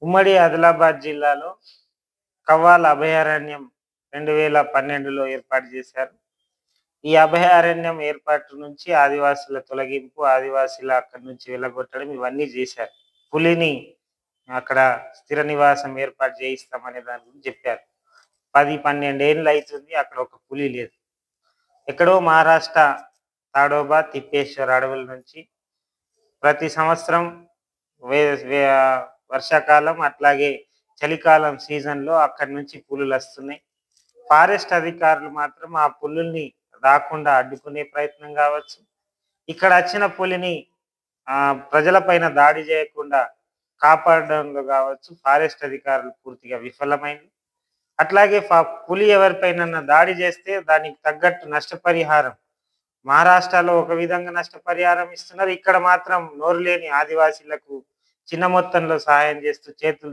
ఉమ్మడి ఆదిలాబాద్ జిల్లాలో కవ్వాల్ అభయారణ్యం 2012లో ఏర్పాటు చేశారు. ఈ అభయారణ్యం ఏర్పాటు నుంచి ఆదివాసీల తొలగింపు, ఆదివాసీల అక్కడి నుంచి వెళ్ళగొట్టడం ఇవన్నీ చేశారు. పులిని అక్కడ స్థిర నివాసం ఏర్పాటు చేయిస్తామనే దాని గురించి చెప్పారు. 10, 12 ఏండ్లు అయితుంది. అక్కడ ఒక పులి లేదు. ఎక్కడో మహారాష్ట్ర తాడోబా, తిప్పేశ్వర్ అడవుల నుంచి ప్రతి సంవత్సరం వే వే వర్షాకాలం అట్లాగే చలికాలం సీజన్‌లో అక్కడి నుంచి పులులొస్తున్నాయి. ఫారెస్ట్ అధికారులు మాత్రం ఆ పులుల్ని రాకుండా అడ్డుకునే ప్రయత్నం కావచ్చు, ఇక్కడ వచ్చిన పులిని ప్రజలపైన దాడి చేయకుండా కాపాడడంలో కావచ్చు, ఫారెస్ట్ అధికారులు పూర్తిగా విఫలమైంది. అట్లాగే పులి ఎవరిపైనన్నా దాడి చేస్తే దానికి తగ్గట్టు నష్టపరిహారం మహారాష్ట్రలో ఒక విధంగా నష్టపరిహారం ఇస్తున్నారు. ఇక్కడ మాత్రం నోరు లేని ఆదివాసీలకు చిన్న మొత్తంలో సహాయం చేస్తూ చేతులు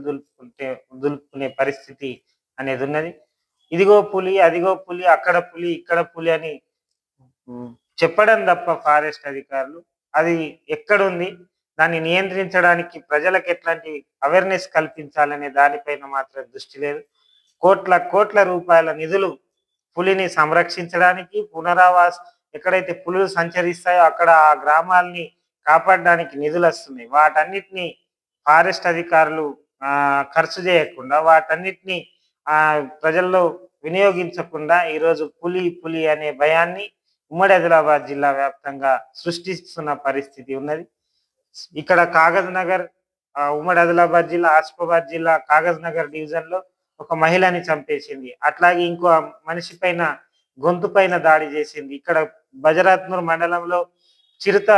దులుపుకునే పరిస్థితి అనేది ఉన్నది. ఇదిగో పులి, అదిగో పులి, అక్కడ పులి, ఇక్కడ పులి అని హ్మ్, చెప్పడం తప్ప ఫారెస్ట్ అధికారులు అది ఎక్కడుంది? దాన్ని నియంత్రించడానికి ప్రజలకు ఎట్లాంటి అవేర్‌నెస్ కల్పించాలనే దానిపైన మాత్రం దృష్టి లేదు. కోట్ల కోట్ల రూపాయల నిధులు పులిని సంరక్షించడానికి, ఎక్కడైతే పులులు సంచరిస్తాయో అక్కడ ఆ గ్రామాల్ని కాపాడడానికి నిధులొస్తున్నాయి. వాటన్నిటిని ఫారెస్ట్ అధికారులు ఖర్చు చేయకుండా, వాటన్నిటిని ప్రజల్లో వినియోగించకుండా ఈరోజు పులి, పులి అనే భయాన్ని ఉమ్మడి ఆదిలాబాద్ జిల్లా వ్యాప్తంగా సృష్టిస్తున్న పరిస్థితి ఉన్నది. ఇక్కడ కాగజ్ నగర్, ఉమ్మడి ఆదిలాబాద్ జిల్లా, ఆసిఫాబాద్ జిల్లా కాగజ్ నగర్ డివిజన్‌లో ఒక మహిళని చంపేసింది. అట్లాగే ఇంకో మనిషి పైన గొంతు పైన దాడి చేసింది. ఇక్కడ బజరత్నూర్ మండలంలో చిరుత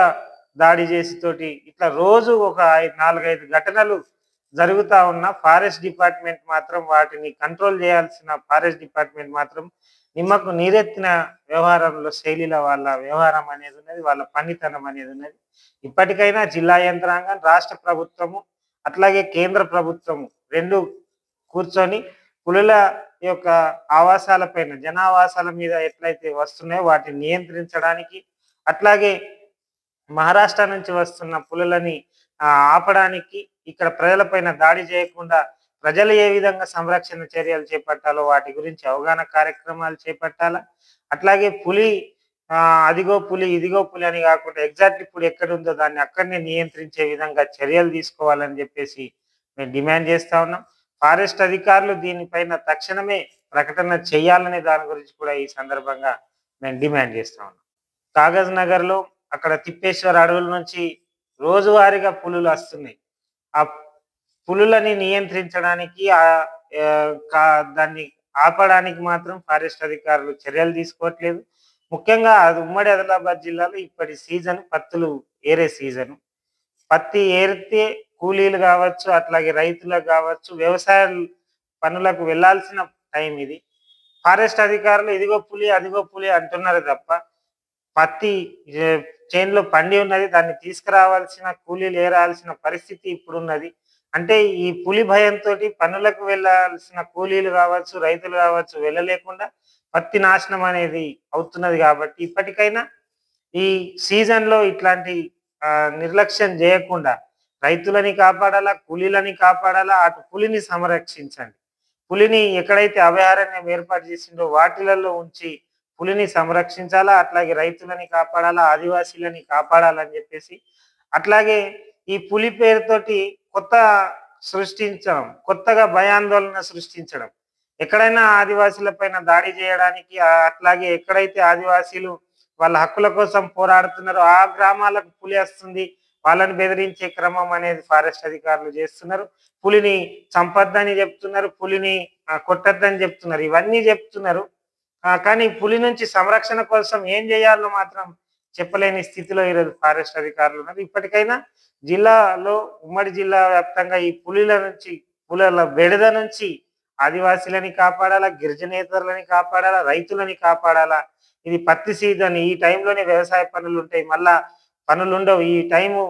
దాడి చేసి తోటి ఇట్లా రోజు ఒక 4, 5 ఘటనలు జరుగుతా ఉన్న ఫారెస్ట్ డిపార్ట్మెంట్ మాత్రం వాటిని కంట్రోల్ చేయాల్సిన ఫారెస్ట్ డిపార్ట్మెంట్ మాత్రం నిమ్మకు నీరెత్తిన వ్యవహారంలో శైలిలో వాళ్ళ వ్యవహారం అనేది ఉన్నది. వాళ్ళ పనితనం అనేది ఉన్నది. ఇప్పటికైనా జిల్లా యంత్రాంగం, రాష్ట్ర ప్రభుత్వము అట్లాగే కేంద్ర ప్రభుత్వము 2 కూర్చొని పులుల యొక్క ఆవాసాలపైన, జనావాసాల మీద ఎట్లయితే వస్తున్నాయో వాటిని నియంత్రించడానికి, అట్లాగే మహారాష్ట్ర నుంచి వస్తున్న పులులని ఆపడానికి, ఇక్కడ ప్రజలపైన దాడి చేయకుండా ప్రజలు ఏ విధంగా సంరక్షణ చర్యలు చేపట్టాలో వాటి గురించి అవగాహన కార్యక్రమాలు చేపట్టాలా. అట్లాగే పులి అదిగో పులి, ఇదిగో పులి అని కాకుండా ఎగ్జాక్ట్‌లీ పులి ఎక్కడుందో దాన్ని అక్కడనే నియంత్రించే విధంగా చర్యలు తీసుకోవాలని చెప్పేసి మేము డిమాండ్ చేస్తా ఉన్నాం. ఫారెస్ట్ అధికారులు దీనిపైన తక్షణమే ప్రకటన చేయాలనే దాని గురించి కూడా ఈ సందర్భంగా మేము డిమాండ్ చేస్తా ఉన్నాం. కాగజ్ నగర్‌లో అక్కడ తిప్పేశ్వర్ అడవుల నుంచి రోజువారీగా పులులు వస్తున్నాయి. ఆ పులులని నియంత్రించడానికి దాన్ని ఆపడానికి మాత్రం ఫారెస్ట్ అధికారులు చర్యలు తీసుకోవట్లేదు. ముఖ్యంగా అది ఉమ్మడి ఆదిలాబాద్ జిల్లాలో ఇప్పటి సీజన్ పత్తులు ఏరే సీజను. పత్తి ఏరితే కూలీలు కావచ్చు, అట్లాగే రైతులకు కావచ్చు, వ్యవసాయ పనులకు వెళ్ళాల్సిన టైం ఇది. ఫారెస్ట్ అధికారులు ఇదిగో పులి, అదిగో పులి అంటున్నారు తప్ప పత్తి చేనులో పండి ఉన్నది. దాన్ని తీసుకురావాల్సిన కూలీలు ఏరాల్సిన పరిస్థితి ఇప్పుడున్నది. అంటే ఈ పులి భయంతోటి పనులకు వెళ్ళాల్సిన కూలీలు కావచ్చు, రైతులు కావచ్చు వెళ్ళలేకుండా పత్తి నాశనం అనేది అవుతున్నది కాబట్టి ఇప్పటికైనా ఈ సీజన్‌లో ఇట్లాంటి నిర్లక్ష్యం చేయకుండా రైతులని కాపాడాలా, కూలీలని కాపాడాలా, అటు పులిని సంరక్షించండి. పులిని ఎక్కడైతే అభయారణ్యం ఏర్పాటు చేసిండో వాటిలలో ఉంచి పులిని సంరక్షించాలా, అట్లాగే రైతులని కాపాడాలా, ఆదివాసీలని కాపాడాలని చెప్పేసి, అట్లాగే ఈ పులి పేరుతోటి కొత్తగా భయాందోళన సృష్టించడం. ఎక్కడైనా ఆదివాసీల పైన దాడి చేయడానికి, అట్లాగే ఎక్కడైతే ఆదివాసీలు వాళ్ళ హక్కుల కోసం పోరాడుతున్నారో ఆ గ్రామాలకు పులి వస్తుంది, వాళ్ళని బెదిరించే క్రమం అనేది ఫారెస్ట్ అధికారులు చేస్తున్నారు. పులిని చంపొద్దని చెప్తున్నారు, పులిని కొట్టొద్దని చెప్తున్నారు, ఇవన్నీ చెప్తున్నారు. కానీ పులి నుంచి సంరక్షణ కోసం ఏం చేయాలో మాత్రం చెప్పలేని స్థితిలో ఈరోజు ఫారెస్ట్ అధికారులు ఉన్నారు. ఇప్పటికైనా జిల్లాలో, ఉమ్మడి జిల్లా వ్యాప్తంగా ఈ పులుల బెడద నుంచి ఆదివాసీలని కాపాడాలా, గిరిజనేతరులని కాపాడాలా, రైతులని కాపాడాలా. ఇది పత్తి సీజన్. ఈ టైంలోనే వ్యవసాయ పనులు ఉంటాయి. మళ్ళా పనులుండవు. ఈ టైము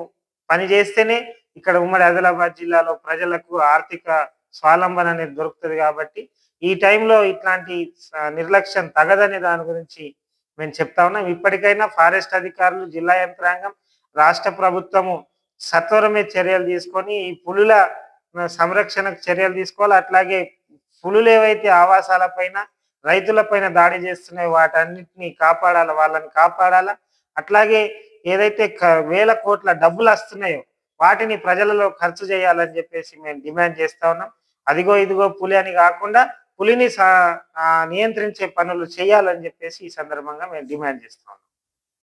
పని చేస్తేనే ఇక్కడ ఉమ్మడి ఆదిలాబాద్ జిల్లాలో ప్రజలకు ఆర్థిక స్వావలంబన అనేది దొరుకుతది కాబట్టి ఈ టైంలో ఇట్లాంటి నిర్లక్ష్యం తగదనే దాని గురించి మేము చెప్తా ఉన్నాం. ఇప్పటికైనా ఫారెస్ట్ అధికారులు, జిల్లా యంత్రాంగం, రాష్ట్ర ప్రభుత్వము సత్వరమే చర్యలు తీసుకొని ఈ పులుల సంరక్షణకు చర్యలు తీసుకోవాలి. అట్లాగే పులులు ఏవైతే ఆవాసాల పైన, రైతుల పైన దాడి చేస్తున్నాయో వాటన్నిటిని కాపాడాల. వాళ్ళని కాపాడాలా. అట్లాగే ఏదైతే వేల కోట్ల డబ్బులస్తున్నాయో వాటిని ప్రజలలో ఖర్చు చేయాలని చెప్పేసి మేము డిమాండ్ చేస్తా ఉన్నాం. అదిగో ఇదిగో పులి అని కాకుండా పులిని నియంత్రించే పనులు చేయాలని చెప్పేసి ఈ సందర్భంగా మేము డిమాండ్ చేస్తా ఉన్నాం.